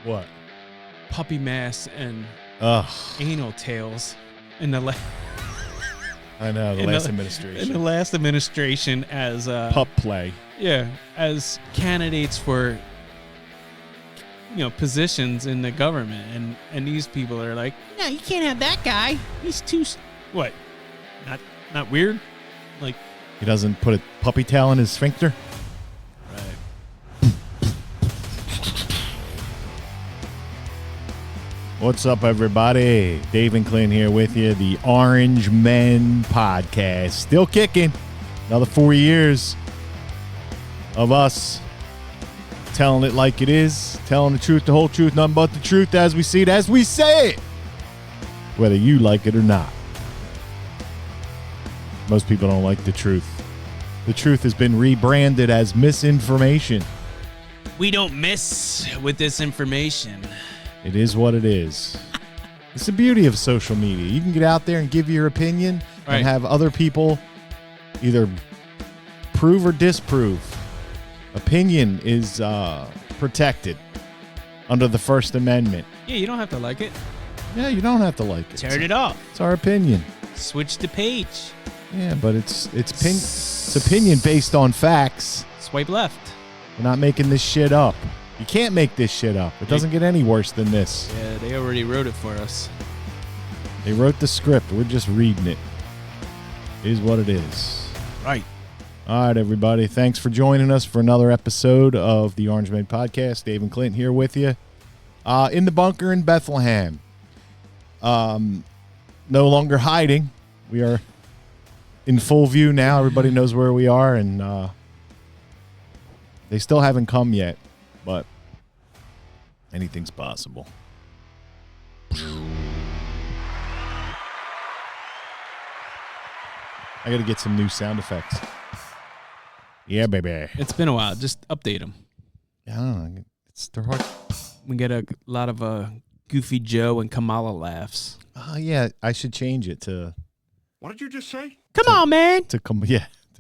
What? puppy mass and Ugh. anal tails in the I know, the in last the administration. last administration as Pup play. as candidates for positions in the government, and these people are like, no, you can't have that guy. He's too what? Not weird? Like, He doesn't put a puppy tail in his sphincter? right. What's up, everybody? Dave and Clint here with you. The Orange Men Podcast. Still kicking. Another 4 years of us telling it like it is, telling the truth, the whole truth, nothing but the truth as we see it, as we say it, whether you like it or not. Most people don't like the truth. The truth has been rebranded as misinformation. We don't mess with this information. It is what it is. It's the beauty of social media. You can get out there and give your opinion Right. and have other people either prove or disprove. Opinion is protected under the First Amendment. Yeah, you don't have to like it. Yeah, you don't have to like it. Turn it off. It's our opinion. Switch the page. Yeah, but it's opinion based on facts. Swipe left. We're not making this shit up. You can't make this shit up. It doesn't get any worse than this. Yeah, they already wrote it for us. They wrote the script. We're just reading it. It is what it is. Right. All right, everybody. Thanks for joining us for another episode of the Orange Man Podcast. Dave and Clint here with you. In the bunker in Bethlehem. No longer hiding. We are in full view now. Everybody knows where we are, and they still haven't come yet, but anything's possible. I got to get some new sound effects. Yeah, baby. It's been a while. Just update them. I don't know. They're hard. We get a lot of Goofy Joe and Kamala laughs. Yeah, I should change it to What did you just say? Come on, man. to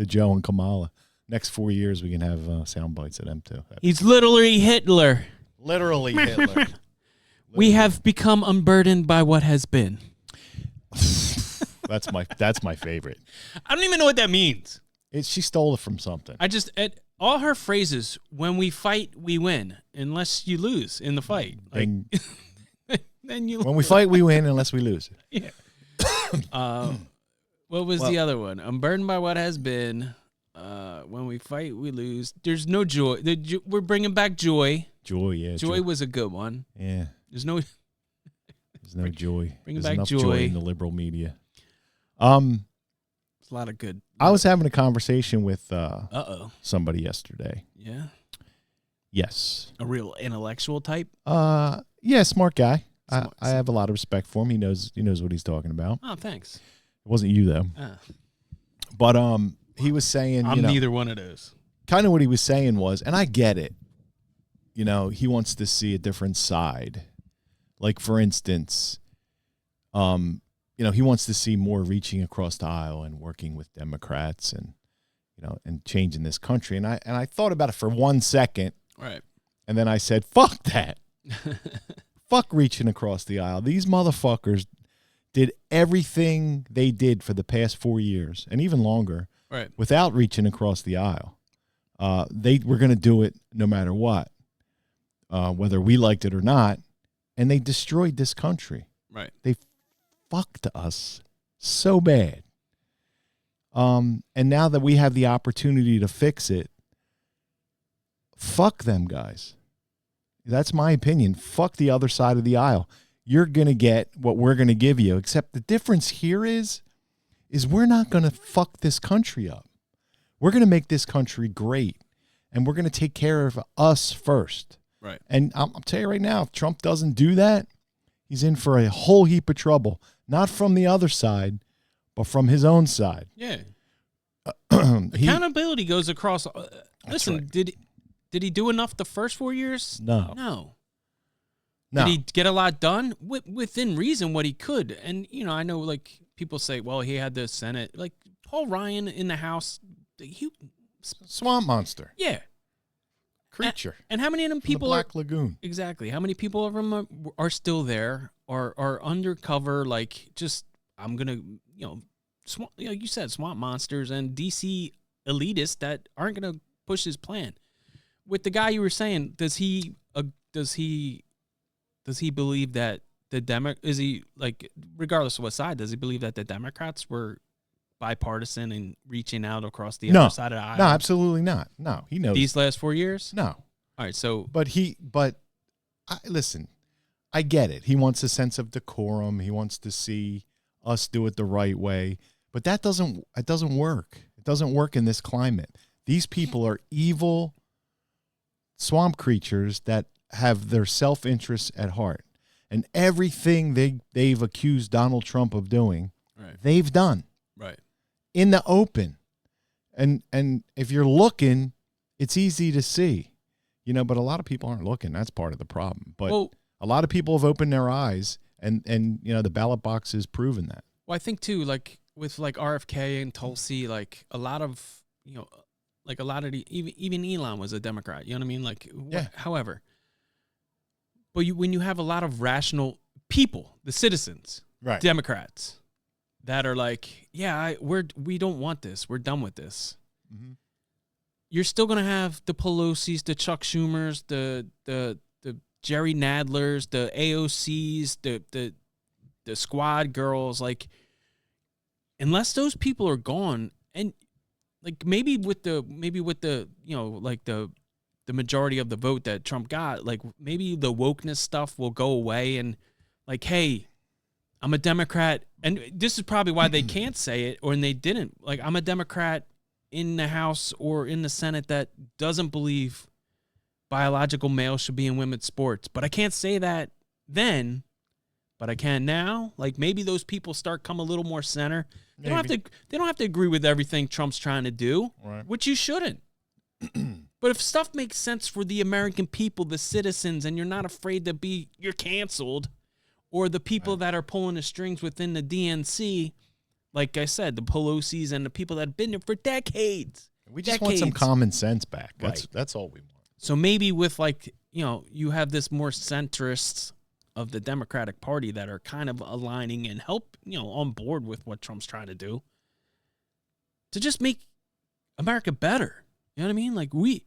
Joe and Kamala. Next 4 years, we can have sound bites of them too. He's literally Hitler. Literally Hitler. We have become unburdened by what has been. That's my favorite. I don't even know what that means. She stole it from something. All her phrases, when we fight, we win, unless you lose in the fight. Like, then you. When we fight, we win unless we lose. Yeah. What was the other one? I'm burdened by what has been. When we fight, we lose. There's no joy. We're bringing back joy. Joy, yeah. Joy was a good one. Yeah. There's no joy. bring There's back enough joy. in the liberal media. It's a lot of good. I was having a conversation with somebody yesterday. Yeah. Yes. A real intellectual type. Yeah, smart guy. Smart. I have a lot of respect for him. He knows what he's talking about. Oh, thanks. It wasn't you though. But he was saying, I'm neither one of those. Kind of what he was saying was, and I get it. He wants to see a different side. Like, for instance, he wants to see more reaching across the aisle and working with Democrats and, and changing this country. And I thought about it for 1 second. Right. And then I said, fuck that. Fuck reaching across the aisle. These motherfuckers did everything they did for the past 4 years and even longer without reaching across the aisle. They were going to do it no matter what, whether we liked it or not. And they destroyed this country. Right. They fucked us so bad. And now that we have the opportunity to fix it, fuck them guys. That's my opinion. Fuck the other side of the aisle. You're going to get what we're going to give you, except the difference here is we're not going to fuck this country up. We're going to make this country great, and we're going to take care of us first. Right. And I'll tell you right now, if Trump doesn't do that, he's in for a whole heap of trouble, not from the other side, but from his own side. Yeah. Accountability goes across. Listen, right. Did he do enough the first 4 years? No. Did he get a lot done? Within reason, what he could. And, I know, like, people say, well, he had the Senate. Like, Paul Ryan in the House, Swamp monster. Yeah. creature. And how many of them From the people are Black Lagoon. exactly? How many people of them are still there, are undercover? Like, just I'm gonna, like you said, swamp monsters and DC elitists that aren't gonna push his plan. With the guy you were saying, does he believe that is he like, regardless of what side, does he believe that the Democrats were bipartisan and reaching out across the other side of the aisle? No, absolutely not. No, he knows. These last 4 years? No. All right, so Listen, I get it. He wants a sense of decorum. He wants to see us do it the right way. But it doesn't work. It doesn't work in this climate. These people are evil swamp creatures that have their self-interest at heart. And everything they've accused Donald Trump of doing, right, they've done. Right. In the open. And if you're looking, it's easy to see. But a lot of people aren't looking. That's part of the problem. But a lot of people have opened their eyes, and the ballot box has proven that. Well, I think too, like with like RFK and Tulsi, like a lot of even Elon was a Democrat. You know what I mean? Like, yeah. However, but when you have a lot of rational people, the citizens, right, Democrats, that are like, yeah, we don't want this. We're done with this. Mm-hmm. You're still gonna have the Pelosi's, the Chuck Schumers, the Jerry Nadlers, the AOCs, the squad girls. Like, unless those people are gone, and like maybe with the like the majority of the vote that Trump got, like maybe the wokeness stuff will go away, and like, hey, I'm a Democrat, and this is probably why they can't say it, or they didn't. Like, I'm a Democrat in the House or in the Senate that doesn't believe biological males should be in women's sports, but I can't say that then, but I can now. Like, maybe those people start come a little more center. They don't have to agree with everything Trump's trying to do, right, which you shouldn't. But if stuff makes sense for the American people, the citizens, and you're not afraid you're canceled, or the people that are pulling the strings within the DNC, like I said, the Pelosi's and the people that have been there for decades. We just want some common sense back. That's all we want. So maybe with you have this more centrists of the Democratic Party that are kind of aligning and help, on board with what Trump's trying to do to just make America better. You know what I mean? Like, we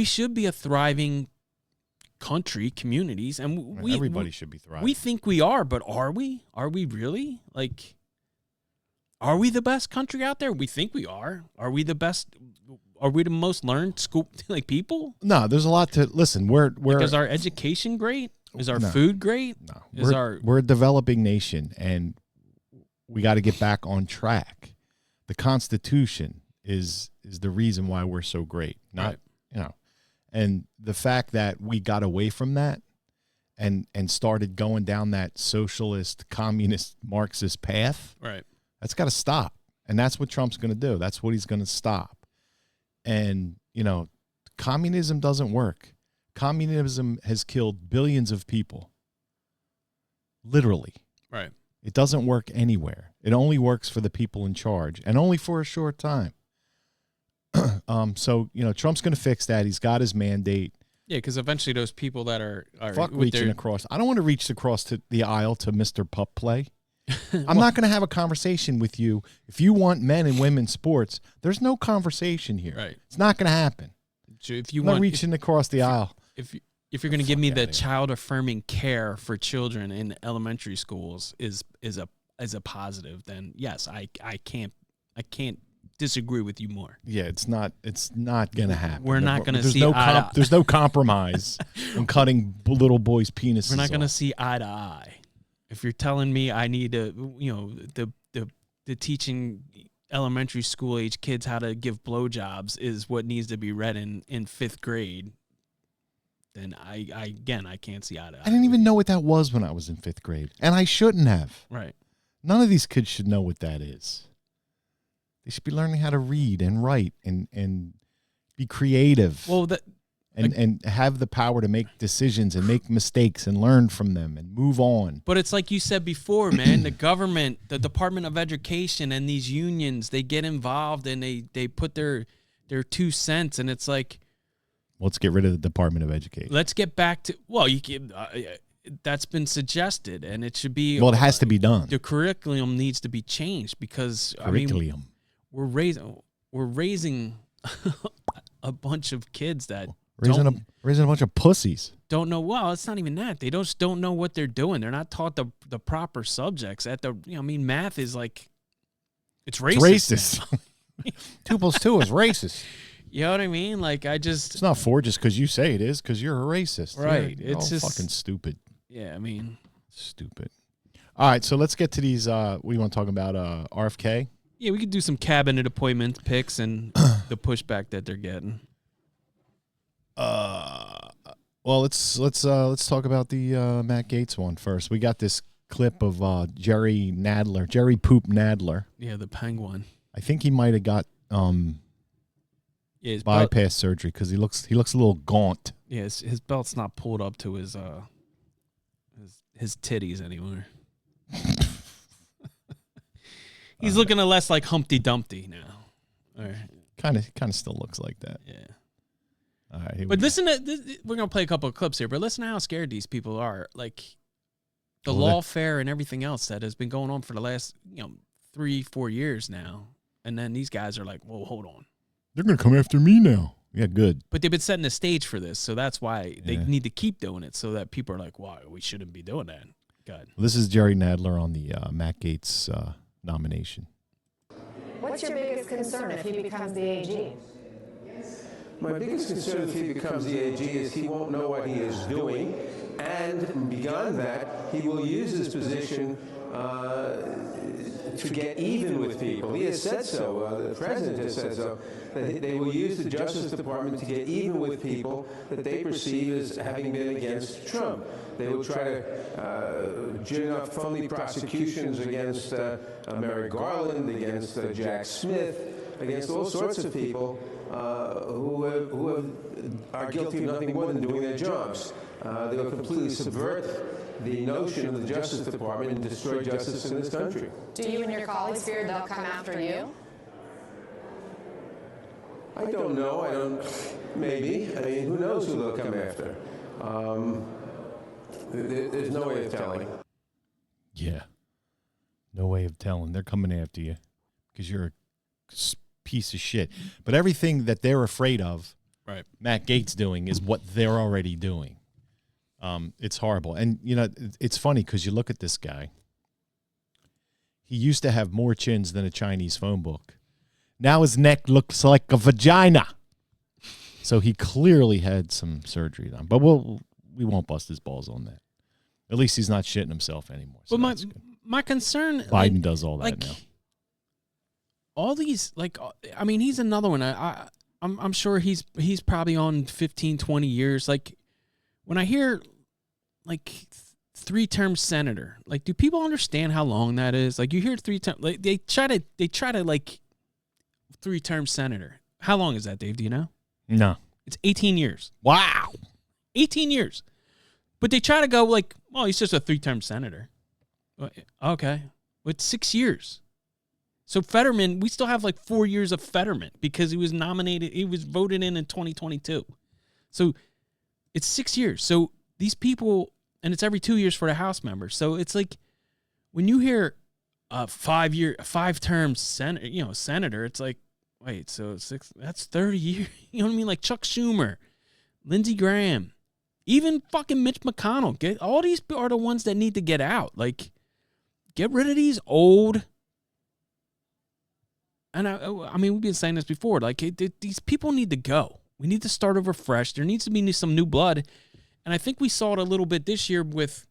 should be a thriving country, communities, and everybody should be thriving. We think we are, but are we? Are we really? Like, are we the best country out there? We think we are. Are we the best? Are we the most learned school people? No, there's a lot to listen. Is our education great? Is our food great? No, we're a developing nation, and we got to get back on track. The Constitution is the reason why we're so great. Not and the fact that we got away from that and started going down that socialist, communist, Marxist path. Right. That's got to stop. And that's what Trump's going to do. That's what he's going to stop. And, communism doesn't work. Communism has killed billions of people. Literally. Right. It doesn't work anywhere. It only works for the people in charge, and only for a short time. So, Trump's going to fix that. He's got his mandate. Yeah, because eventually those people that are fuck reaching across. I don't want to reach across to the aisle to Mr. Pup Play. I'm not going to have a conversation with you. If you want men and women's sports, there's no conversation here. Right. It's not going to happen. So if you I'm not reaching across the aisle. If you're going to give me the child affirming care for children in elementary schools is a positive, then yes, I can't disagree with you more. Yeah, it's not going to happen. We're not going to see there's no compromise in cutting little boys' penises. We're not going to see eye to eye. If you're telling me I need to, the teaching elementary school age kids how to give blowjobs is what needs to be read in fifth grade, then I can't see eye to eye. I didn't even know what that was when I was in fifth grade, and I shouldn't have. Right. None of these kids should know what that is. They should be learning how to read and write and be creative. Well, and have the power to make decisions and make mistakes and learn from them and move on. But it's like you said before, man, the government, the Department of Education and these unions, they get involved and they put their 2 cents, and it's like, Let's get rid of the Department of Education. Let's get back to that's been suggested, and it should be. Well, it has to be done. The curriculum needs to be changed because we're raising a bunch of kids that raising a bunch of pussies. Don't know. Well, it's not even that. They don't know what they're doing. They're not taught the proper subjects. Math is like, it's racist. It's racist. 2 + 2 is racist. You know what I mean? Like, it's not 4 just because you say it is, because you're a racist. Right. You're it's just fucking stupid. Yeah, I mean, stupid. All right, so let's get to these. We want to talk about RFK. Yeah, we could do some cabinet appointment picks and the pushback that they're getting. Well, let's talk about the Matt Gaetz one first. We got this clip of Jerry Poop Nadler. Yeah, the penguin. I think he might have got bypass surgery because he looks a little gaunt. Yeah, his belt's not pulled up to his titties anymore. He's looking less like Humpty Dumpty now. All right. Kind of still looks like that. Yeah. All right. But listen we're gonna play a couple of clips here. But listen to how scared these people are. Like the lawfare and everything else that has been going on for the last 3-4 years now. And then these guys are like, "Whoa, hold on. They're gonna come after me now." Yeah, good. But they've been setting the stage for this, so that's why they need to keep doing it, so that people are like, "Why we shouldn't be doing that." God. This is Jerry Nadler on the Matt Gaetz nomination. What's your biggest concern if he becomes the AG? My biggest concern if he becomes the AG is he won't know what he is doing, and beyond that, he will use his position to get even with people. He has said so. The president has said so. That they will use the Justice Department to get even with people that they perceive as having been against Trump. They will try to gin up phony prosecutions against Merrick Garland, against Jack Smith, against all sorts of people who are guilty of nothing more than doing their jobs. They will completely subvert the notion of the Justice Department and destroy justice in this country. Do you and your colleagues fear they'll come after you? I don't know. Maybe. I mean, who knows who they'll come after? There's no way of telling. Yeah. No way of telling. They're coming after you because you're a piece of shit. But everything that they're afraid of, right, Matt Gaetz doing is what they're already doing. It's horrible. And, it's funny because you look at this guy. He used to have more chins than a Chinese phone book. Now his neck looks like a vagina. So he clearly had some surgery done. But we won't bust his balls on that. At least he's not shitting himself anymore. So but my concern... Biden does all that now. All these, he's another one. I'm sure he's probably on 15, 20 years. Like, when I hear, 3-term senator, do people understand how long that is? Like, you hear 3-term, they try to 3-term senator. How long is that, Dave? Do you know? No. It's 18 years. Wow. 18 years. But they try to go he's just a 3-term senator. Okay. Well, it's 6 years. So Fetterman, we still have 4 years of Fetterman because he was nominated, he was voted in 2022. So it's 6 years. So these people, and it's every 2 years for the House members. So it's when you hear a 5-term senator, it's wait, so 6, that's 30 years. You know what I mean? Like Chuck Schumer, Lindsey Graham, even fucking Mitch McConnell. All these are the ones that need to get out. Get rid of these old. And we've been saying this before. These people need to go. We need to start over fresh. There needs to be some new blood. And I think we saw it a little bit this year with,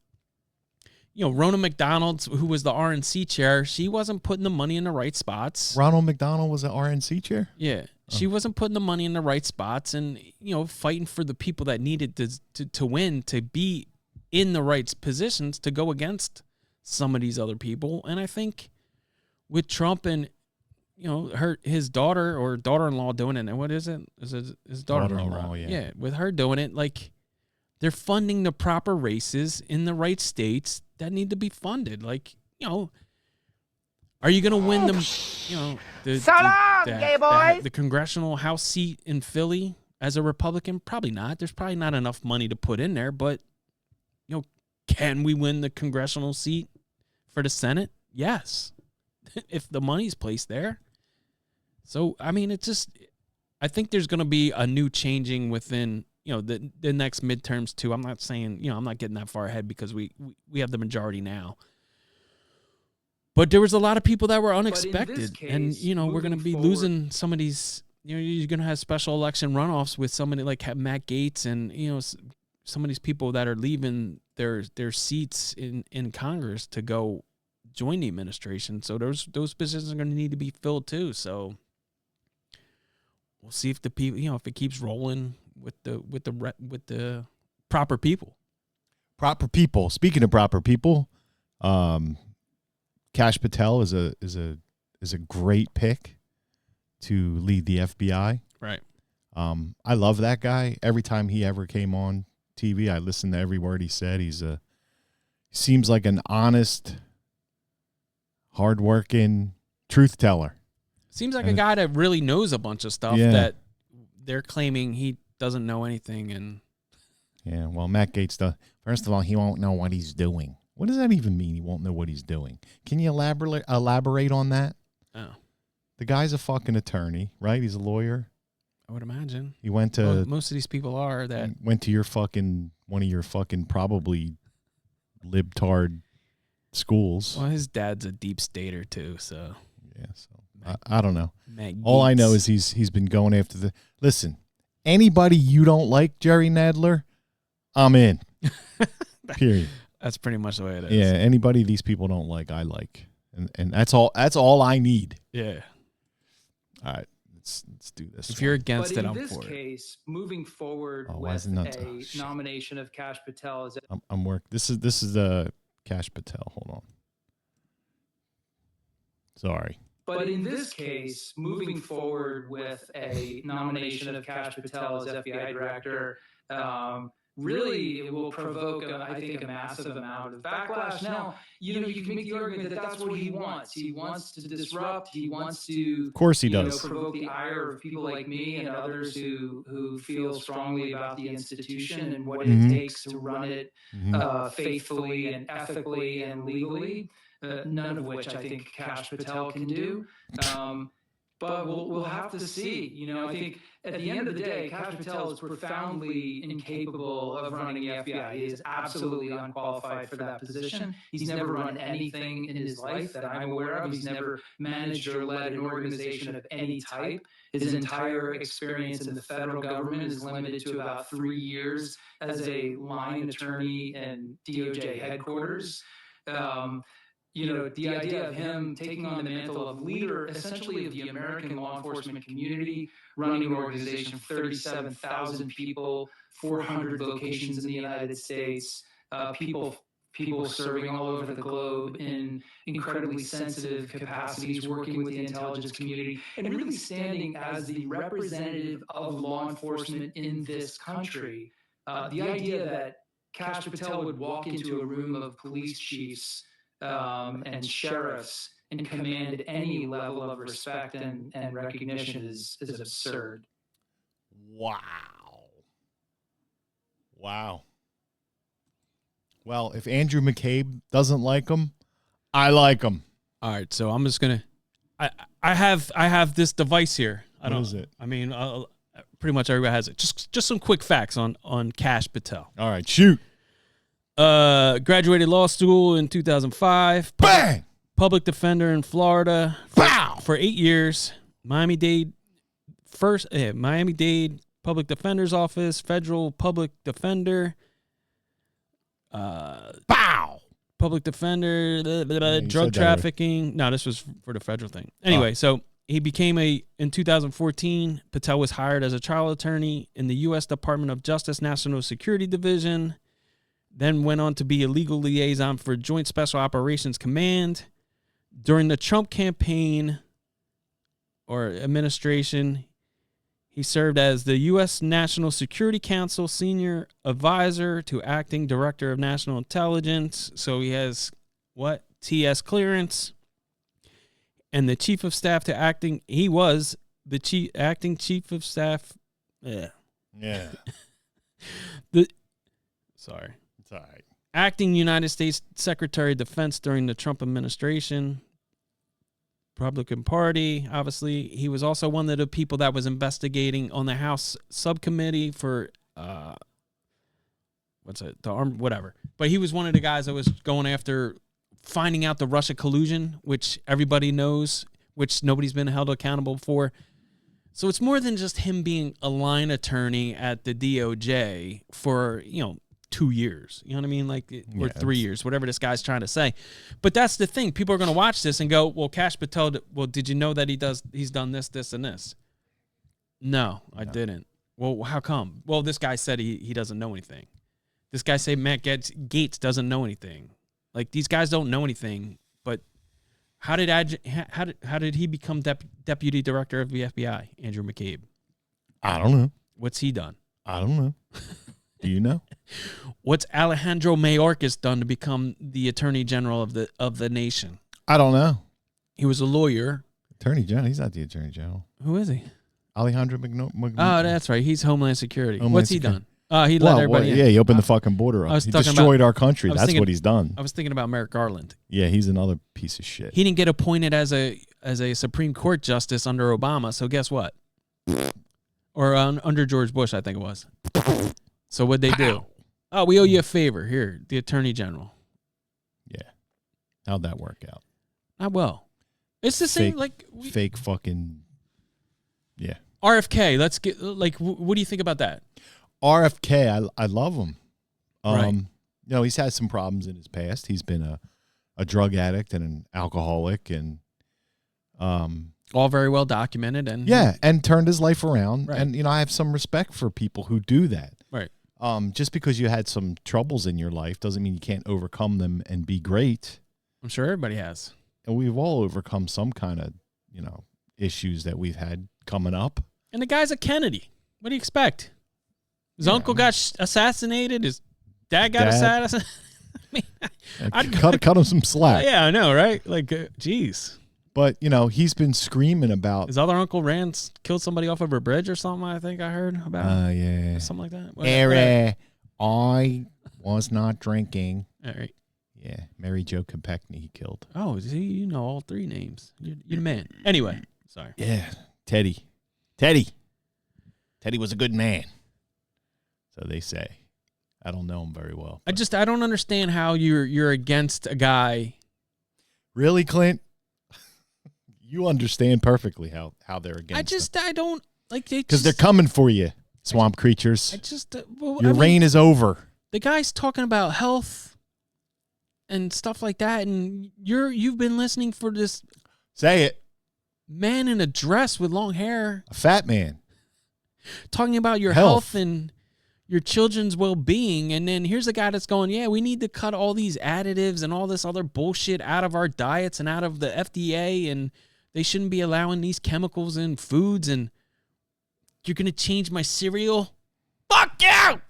Rona McDonald, who was the RNC chair. She wasn't putting the money in the right spots. Ronald McDonald was the RNC chair? Yeah. She wasn't putting the money in the right spots and, fighting for the people that needed to win, to be in the right positions to go against some of these other people. And I think with Trump and, his daughter or daughter-in-law doing it. And what is it? Is it his daughter-in-law? Yeah. Yeah, with her doing it, they're funding the proper races in the right states that need to be funded. Are you going to win them, So long, gay boys! the congressional House seat in Philly as a Republican? Probably not. There's probably not enough money to put in there, but can we win the congressional seat for the Senate? Yes. If the money's placed there. So, I mean, I think there's going to be a new changing within, the next midterms too. I'm not saying, I'm not getting that far ahead because we have the majority now. But there was a lot of people that were unexpected. And, we're going to be losing some of these, you're going to have special election runoffs with somebody like Matt Gaetz and, some of these people that are leaving their seats in Congress to go join the administration. So those positions are going to need to be filled too. So we'll see if the people, if it keeps rolling with the proper people. Proper people. Speaking of proper people, Kash Patel is a great pick to lead the FBI. Right. I love that guy. Every time he ever came on TV, I listened to every word he said. He seems like an honest, hardworking truth teller. Seems like a guy that really knows a bunch of stuff that they're claiming he doesn't know anything. And yeah, well, Matt Gaetz does. First of all, he won't know what he's doing. What does that even mean? He won't know what he's doing. Can you elaborate on that? Oh, the guy's a fucking attorney, right? He's a lawyer. I would imagine. He went to most of these people are that went to one of your fucking probably libtard schools. Well, his dad's a deep stater too, so yeah. So I don't know. Matt All I Gaetz. know is he's been going after listen. Anybody you don't like, Jerry Nadler, I'm in. Period. That's pretty much the way it is. Yeah. Anybody these people don't like, I like, and that's all. That's all I need. Yeah. All right. Let's do this. If you're against it, I'm for it. But in this case, moving forward why with isn't that- a nomination of Kash Patel as I'm work. This is the Kash Patel. Hold on. Sorry. But in this case, moving forward with a nomination of Kash Patel as FBI director, really it will provoke, I think, a massive amount of backlash. Now, you can make the argument that that's what he wants. He wants to disrupt. He wants to, Of course he does. provoke the ire of people like me and others who feel strongly about the institution and what it takes to run it faithfully and ethically and legally. None of which I think Kash Patel can do. But we'll have to see. I think at the end of the day, Kash Patel is profoundly incapable of running the FBI. He is absolutely unqualified for that position. He's never run anything in his life that I'm aware of. He's never managed or led an organization of any type. His entire experience in the federal government is limited to about 3 years as a line attorney in DOJ headquarters. The idea of him taking on the mantle of leader, essentially of the American law enforcement community, running an organization of 37,000 people, 400 locations in the United States, people serving all over the globe in incredibly sensitive capacities, working with the intelligence community, and really standing as the representative of law enforcement in this country. The idea that Kash Patel would walk into a room of police chiefs and sheriffs and command any level of respect and recognition is absurd. Wow. Well, if Andrew McCabe doesn't like him, I like him. All right, so I'm just gonna. I have this device here. What is it? I mean, pretty much everybody has it. Just some quick facts on Kash Patel. All right, shoot. Graduated law school in 2005. Bang! Public defender in Florida for 8 years. Miami-Dade Public Defender's Office, Federal Public Defender. Public defender, drug trafficking. No, this was for the federal thing. Anyway, so he became in 2014, Patel was hired as a trial attorney in the U.S. Department of Justice National Security Division. Then went on to be a legal liaison for Joint Special Operations Command. During the Trump campaign or administration, he served as the U.S. National Security Council Senior Advisor to Acting Director of National Intelligence. So he has, TS clearance. And the Chief of Staff to acting, he was the acting Chief of Staff Yeah. Sorry. It's all right. Acting United States Secretary of Defense during the Trump administration, Republican Party, obviously. He was also one of the people that was investigating on the House subcommittee for, whatever. But he was one of the guys that was going after finding out the Russia collusion, which everybody knows, which nobody's been held accountable for. So it's more than just him being a line attorney at the DOJ for, 2 years. You know what I mean? Or 3 years, whatever this guy's trying to say. But that's the thing. People are going to watch this and go, well, Kash Patel, did you know that he's done this, this, and this? No, I didn't. Well, how come? Well, this guy said he doesn't know anything. This guy said Matt Gaetz doesn't know anything. Like, these guys don't know anything. But how did he become deputy director of the FBI, Andrew McCabe? I don't know. What's he done? I don't know. Do you know? What's Alejandro Mayorkas done to become the attorney general of the nation? I don't know. He was a lawyer. Attorney General? He's not the Attorney General. Who is he? Alejandro Oh, that's right. He's Homeland Security. Homeland What's Security. he done? He let everybody in. Yeah, he opened the fucking border up. He destroyed our country. That's what he's done. I was thinking about Merrick Garland. Yeah, he's another piece of shit. He didn't get appointed as a Supreme Court justice under Obama, so guess what? Or under George Bush, I think it was. So what'd they do? Oh, we owe you a favor. Here, the Attorney General. Yeah. How'd that work out? Not well. It's the same, fake fucking, yeah. RFK, let's get, what do you think about that? RFK, I love him. Right. He's had some problems in his past. He's been a drug addict and an alcoholic and all very well documented and turned his life around. Right. And I have some respect for people who do that. Right. Just because you had some troubles in your life doesn't mean you can't overcome them and be great. I'm sure everybody has. And we've all overcome some kind of, issues that we've had coming up. And the guy's a Kennedy. What do you expect? His uncle got assassinated. His dad got assassinated. I'd cut him some slack. Yeah, I know, right? Geez. But, he's been screaming about... His other uncle killed somebody off of a bridge or something, I think I heard about. Yeah. Something like that. I was not drinking. All right. Yeah, Mary Jo Kopechne he killed. Oh, see, you know all three names. You're the man. Anyway, sorry. Yeah, Teddy was a good man. So they say. I don't know him very well. I don't understand how you're against a guy. Really, Clint? You understand perfectly how they're against I don't like they because they're coming for you, swamp creatures. Your reign is over. The guy's talking about health and stuff like that, and you've been listening for this. Say it. Man in a dress with long hair, a fat man, talking about your health and your children's well-being, and then here's a guy that's going, yeah, we need to cut all these additives and all this other bullshit out of our diets and out of the FDA, and they shouldn't be allowing these chemicals in foods, and you're going to change my cereal? Fuck you!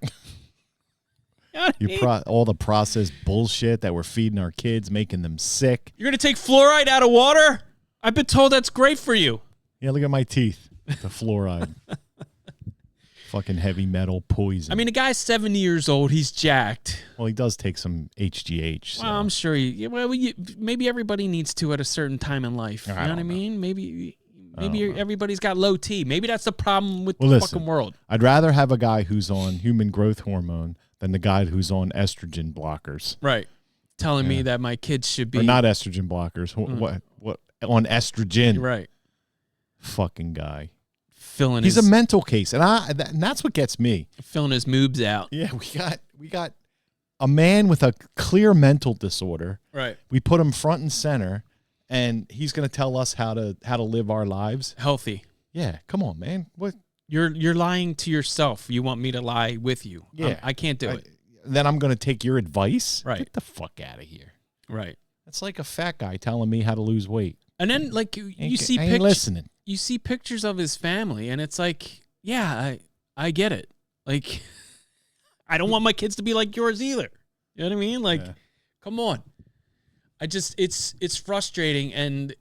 All the processed bullshit that we're feeding our kids, making them sick. You're going to take fluoride out of water? I've been told that's great for you. Yeah, look at my teeth. The fluoride. Fucking heavy metal poison. I mean, the guy's 70 years old. He's jacked. Well, he does take some HGH. So. Well, I'm sure maybe everybody needs to at a certain time in life. You know what I mean? Maybe everybody's got low T. Maybe that's the problem with the fucking world. I'd rather have a guy who's on human growth hormone than the guy who's on estrogen blockers. Right. Telling me that my kids should be... Or not estrogen blockers. What? On estrogen. Right. Fucking guy. He's a mental case, and that's what gets me. Filling his moobs out. Yeah, we got a man with a clear mental disorder. Right. We put him front and center, and he's going to tell us how to live our lives healthy. Yeah, come on, man. What? You're lying to yourself. You want me to lie with you? Yeah, I can't do it. Then I'm going to take your advice. Right. Get the fuck out of here. Right. That's like a fat guy telling me how to lose weight. And then, you see pictures. Listening. You see pictures of his family, and it's like, yeah, I get it. Like, I don't want my kids to be like yours either. You know what I mean? Come on. It's frustrating, and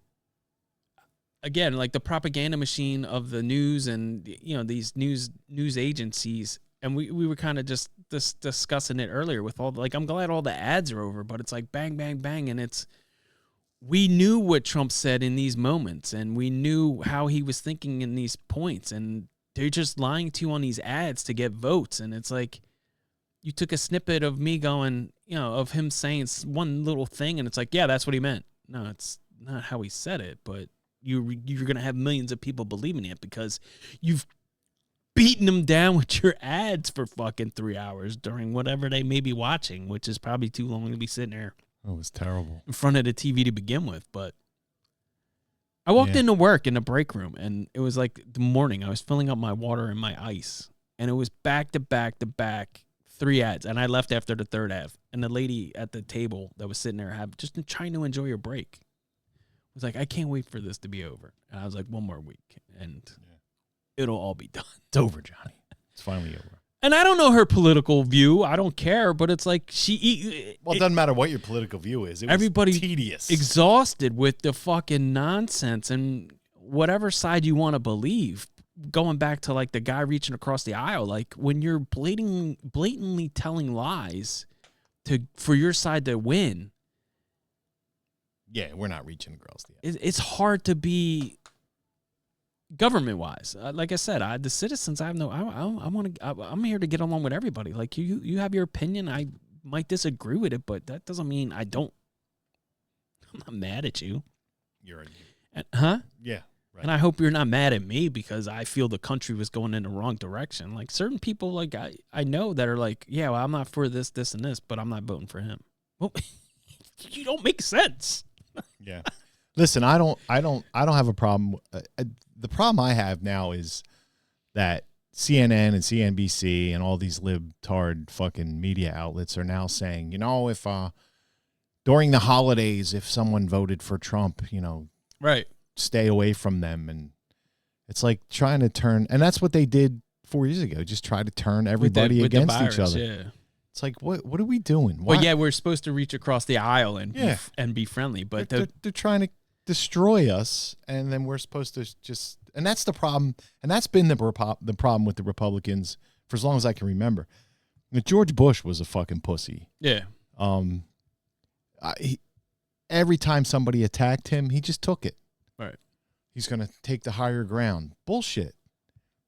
again, like the propaganda machine of the news and, you know, these news agencies. And we were kind of just discussing it earlier with all like, I'm glad all the ads are over, but it's like bang, bang, bang. And we knew what Trump said in these moments, and we knew how he was thinking in these points, and they're just lying to you on these ads to get votes. And it's like, you took a snippet of me going, you know, of him saying one little thing, and it's like, yeah, that's what he meant. No, it's not how he said it, but you're going to have millions of people believing it because you've beaten them down with your ads for fucking 3 hours during whatever they may be watching, which is probably too long to be sitting there. It was terrible. In front of the TV to begin with. But I walked into work in the break room, and it was like the morning. I was filling up my water and my ice, and it was back to back to back 3 ads. And I left after the third ad. And the lady at the table that was sitting there had just trying to enjoy her break was like, I can't wait for this to be over. And I was like, one more week, and it'll all be done. It's over, Johnny. It's finally over. And I don't know her political view. I don't care, but it's like Well, it doesn't matter what your political view is. It was everybody tedious. Exhausted with the fucking nonsense and whatever side you want to believe. Going back to like the guy reaching across the aisle, like when you're blatantly telling lies for your side to win. Yeah, we're not reaching the girls. It's hard to be government wise. Like I said, the citizens, I have no. I'm here to get along with everybody. Like you have your opinion. I might disagree with it, but that doesn't mean I don't. I'm not mad at you. Huh? Yeah. Right. And I hope you're not mad at me because I feel the country was going in the wrong direction. Like certain people, like I know that are like, yeah, well, I'm not for this, and this, but I'm not voting for him. Well, you don't make sense. Yeah. Listen, I don't have a problem. The problem I have now is that CNN and CNBC and all these libtard fucking media outlets are now saying, you know, if during the holidays, if someone voted for Trump, you know, right, stay away from them. And it's like trying to turn, and that's what they did 4 years ago, just try to turn everybody against each other. Yeah. It's like, what are we doing? Why? Well, yeah, we're supposed to reach across the aisle and be friendly, but they're trying to destroy us, and then we're supposed to just, and that's the problem, and that's been the problem with the Republicans for as long as I can remember. George Bush was a fucking pussy. Yeah. Every time somebody attacked him, he just took it. Right. He's going to take the higher ground. Bullshit.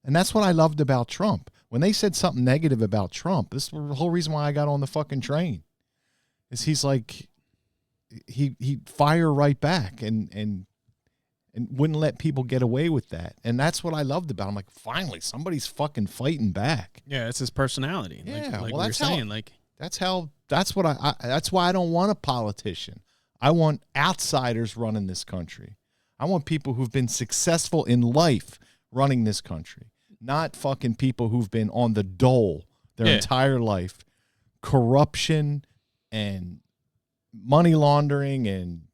And that's what I loved about Trump. When they said something negative about Trump, this is the whole reason why I got on the fucking train. Is he's like, he fire right back and wouldn't let people get away with that. And that's what I loved about him. Like, finally, somebody's fucking fighting back. Yeah, it's his personality. Yeah, like well, that's you're saying. Like that's why I don't want a politician. I want outsiders running this country. I want people who've been successful in life running this country, not fucking people who've been on the dole their entire life. Corruption and money laundering and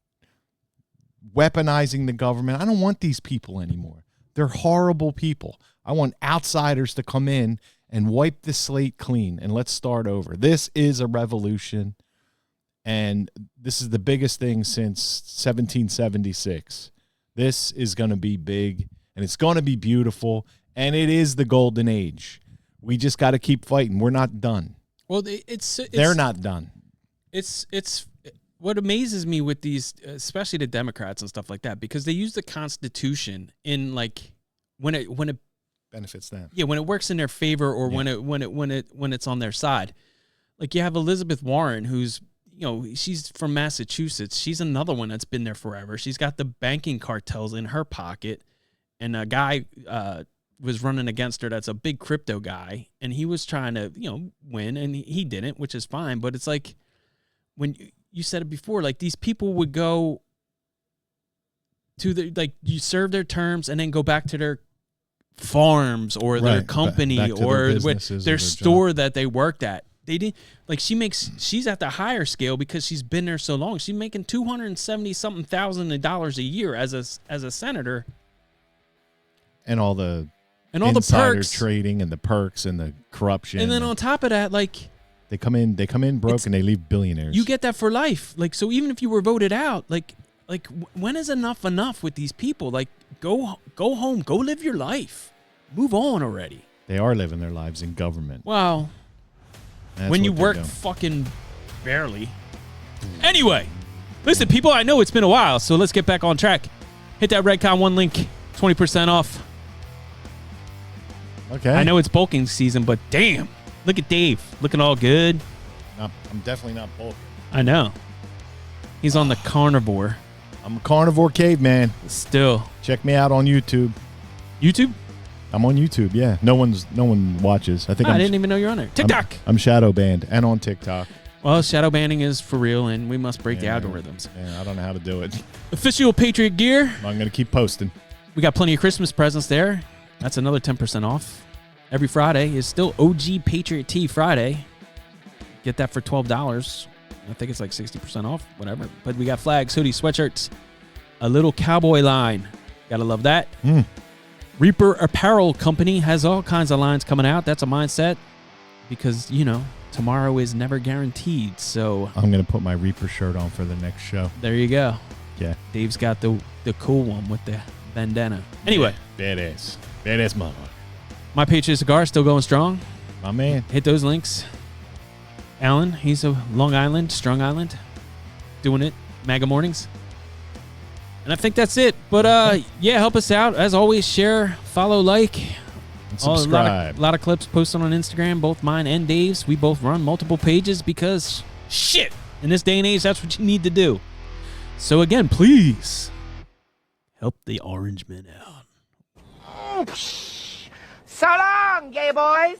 weaponizing the government. I don't want these people anymore. They're horrible people. I want outsiders to come in and wipe the slate clean and let's start over. This is a revolution, and this is the biggest thing since 1776. This is going to be big, and it's going to be beautiful, and it is the golden age. We just got to keep fighting. We're not done. Well, they're not done. It's what amazes me with these, especially the Democrats and stuff like that, because they use the Constitution in like when it benefits them. Yeah, when it works in their favor or when it's on their side. Like you have Elizabeth Warren, who's, you know, she's from Massachusetts. She's another one that's been there forever. She's got the banking cartels in her pocket, and a guy was running against her that's a big crypto guy, and he was trying to, you know, win, and he didn't, which is fine. But it's like when you said it before, like these people would go to you serve their terms and then go back to their farms or their company or their store that they worked at. They didn't like she's at the higher scale because she's been there so long. She's making $270-something thousand a year as a senator. And all the perks, trading and the perks and the corruption. And then on top of that, like they come in broke and they leave billionaires. You get that for life. Like, so even if you were voted out, like when is enough with these people? Like Go home. Go live your life. Move on already. They are living their lives in government. Well, That's when you what they're work doing. fucking barely. Anyway, listen, people, I know it's been a while, so let's get back on track. Hit that Redcon 1 link, 20% off. Okay. I know it's bulking season, but damn, look at Dave. Looking all good. I'm definitely not bulking. I know. He's on the carnivore I'm a carnivore caveman. still. Check me out on YouTube. YouTube? I'm on YouTube. Yeah. No one watches. I think I didn't even know you're on there. TikTok. I'm shadow banned and on TikTok. Well, shadow banning is for real, and we must break Yeah. the algorithms. Yeah, I don't know how to do it. Official Patriot gear. I'm gonna keep posting. We got plenty of Christmas presents there. That's another 10% off. Every Friday is still OG Patriot Tea Friday. Get that for $12. I think it's like 60% off, whatever. But we got flags, hoodies, sweatshirts, a little cowboy line. Gotta love that. Reaper Apparel Company has all kinds of lines coming out. That's a mindset because, tomorrow is never guaranteed. So I'm gonna put my Reaper shirt on for the next show. there you go. Yeah. Dave's got the cool one with the bandana. Anyway, Badass mother. My Patriot Cigar still going strong. My man. Hit those links. Alan, he's a Long Island, Strong Island, doing it. MAGA mornings. And I think that's it. But yeah, help us out. As always, share, follow, like. And A subscribe. lot of clips posted on Instagram, both mine and Dave's. We both run multiple pages because shit, in this day and age, that's what you need to do. So again, please help the Orange Men out. So long, gay boys.